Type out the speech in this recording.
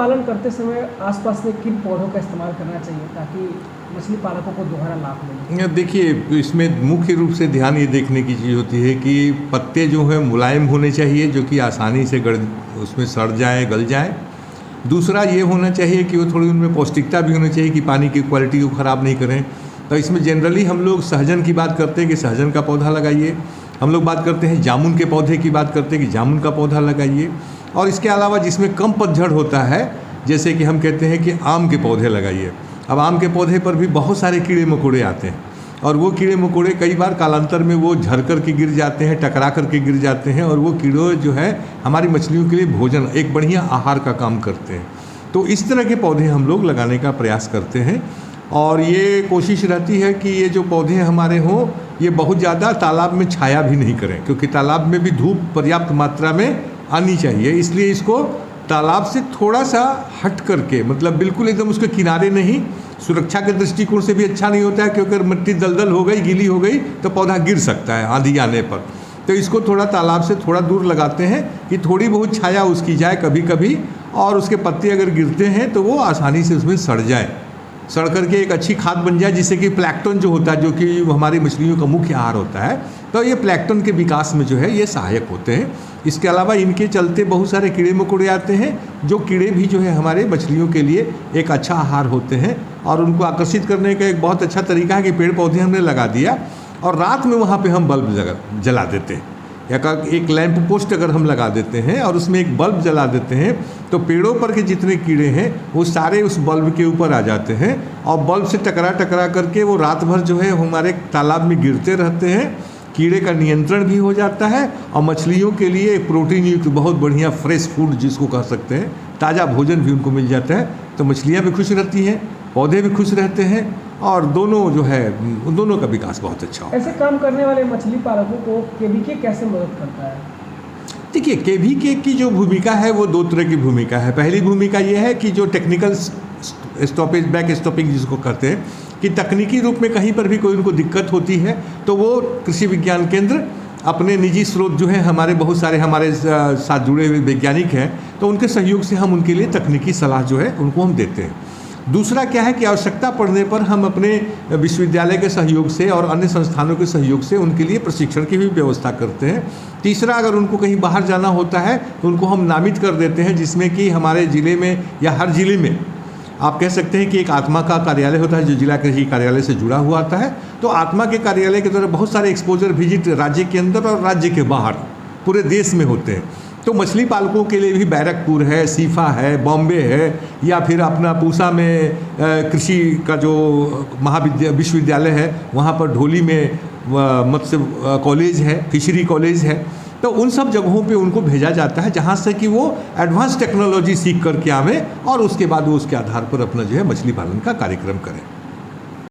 पालन करते समय आसपास में किन पौधों का इस्तेमाल करना चाहिए ताकि मछली पालकों को दोबारा लाभ मिले? देखिए, इसमें मुख्य रूप से ध्यान ये देखने की चीज़ होती है कि पत्ते जो हैं मुलायम होने चाहिए, जो कि आसानी से उसमें सड़ जाए, गल जाए। दूसरा ये होना चाहिए कि वो थोड़ी उनमें पौष्टिकता भी होनी चाहिए कि पानी की क्वालिटी को ख़राब नहीं करें। तो इसमें जनरली हम लोग सहजन की बात करते हैं कि सहजन का पौधा लगाइए। हम लोग बात करते हैं जामुन के पौधे की बात करते हैं कि जामुन का पौधा लगाइए। और इसके अलावा जिसमें कम पतझड़ होता है, जैसे कि हम कहते हैं कि आम के पौधे लगाइए। अब आम के पौधे पर भी बहुत सारे कीड़े मकोड़े आते हैं और वो कीड़े मकोड़े कई बार कालांतर में वो झर कर के गिर जाते हैं, टकरा कर के गिर जाते हैं और वो कीड़े जो है हमारी मछलियों के लिए भोजन, एक बढ़िया आहार का काम करते हैं। तो इस तरह के पौधे हम लोग लगाने का प्रयास करते हैं और ये कोशिश रहती है कि ये जो पौधे हमारे हों ये बहुत ज़्यादा तालाब में छाया भी नहीं करें, क्योंकि तालाब में भी धूप पर्याप्त मात्रा में आनी चाहिए। इसलिए इसको तालाब से थोड़ा सा हट करके, मतलब बिल्कुल एकदम उसके किनारे नहीं, सुरक्षा के दृष्टिकोण से भी अच्छा नहीं होता है, क्योंकि अगर मिट्टी दलदल हो गई, गीली हो गई तो पौधा गिर सकता है आंधी आने पर। तो इसको थोड़ा तालाब से थोड़ा दूर लगाते हैं कि थोड़ी बहुत छाया उसकी जाए कभी कभी, और उसके पत्ते अगर गिरते हैं तो वो आसानी से उसमें सड़ जाए, सड़ करके एक अच्छी खाद बन जाए, जिससे कि प्लैंक्टन जो होता है, जो कि हमारी मछलियों का मुख्य आहार होता है, तो ये प्लैंक्टन के विकास में जो है ये सहायक होते हैं। इसके अलावा इनके चलते बहुत सारे कीड़े मकोड़े आते हैं, जो कीड़े भी जो है हमारे मछलियों के लिए एक अच्छा आहार होते हैं। और उनको आकर्षित करने का एक बहुत अच्छा तरीका है कि पेड़ पौधे हमने लगा दिया और रात में वहाँ पे हम बल्ब जला देते हैं, या एक लैंप पोस्ट अगर हम लगा देते हैं और उसमें एक बल्ब जला देते हैं, तो पेड़ों पर के जितने कीड़े हैं वो सारे उस बल्ब के ऊपर आ जाते हैं और बल्ब से टकरा करके वो रात भर जो है हमारे तालाब में गिरते रहते हैं। कीड़े का नियंत्रण भी हो जाता है और मछलियों के लिए प्रोटीन युक्त बहुत बढ़िया फ्रेश फूड जिसको कह सकते हैं, ताज़ा भोजन भी उनको मिल जाता है। तो मछलियाँ भी खुश रहती हैं, पौधे भी खुश रहते हैं और दोनों जो है दोनों का विकास बहुत अच्छा होता है। ऐसे काम करने वाले मछली पालकों को केवीके कैसे मदद करता है? देखिए, केवीके की जो भूमिका है वो दो तरह की भूमिका है। पहली भूमिका ये है कि जो टेक्निकल स्टॉपेज, बैक स्टॉपिंग जिसको कहते हैं, कि तकनीकी रूप में कहीं पर भी कोई उनको दिक्कत होती है तो वो कृषि विज्ञान केंद्र अपने निजी स्रोत जो है हमारे बहुत सारे हमारे साथ जुड़े हुए वैज्ञानिक हैं, तो उनके सहयोग से हम उनके लिए तकनीकी सलाह जो है उनको हम देते हैं। दूसरा क्या है कि आवश्यकता पड़ने पर हम अपने विश्वविद्यालय के सहयोग से और अन्य संस्थानों के सहयोग से उनके लिए प्रशिक्षण की भी व्यवस्था करते हैं। तीसरा, अगर उनको कहीं बाहर जाना होता है तो उनको हम नामित कर देते हैं, जिसमें कि हमारे ज़िले में या हर ज़िले में आप कह सकते हैं कि एक आत्मा का कार्यालय होता है जो जिला कृषि कार्यालय से जुड़ा हुआ आता है। तो आत्मा के कार्यालय के द्वारा बहुत सारे एक्सपोजर विजिट राज्य के अंदर और राज्य के बाहर पूरे देश में होते हैं। तो मछली पालकों के लिए भी बैरकपुर है, सीफा है, बॉम्बे है, या फिर अपना पूसा में कृषि का जो विश्वविद्यालय है, वहाँ पर ढोली में मत्स्य कॉलेज है, फिशरी कॉलेज है। तो उन सब जगहों पे उनको भेजा जाता है जहाँ से कि वो एडवांस टेक्नोलॉजी सीख करके आवें और उसके बाद वो उसके आधार पर अपना जो है मछली पालन का कार्यक्रम करें।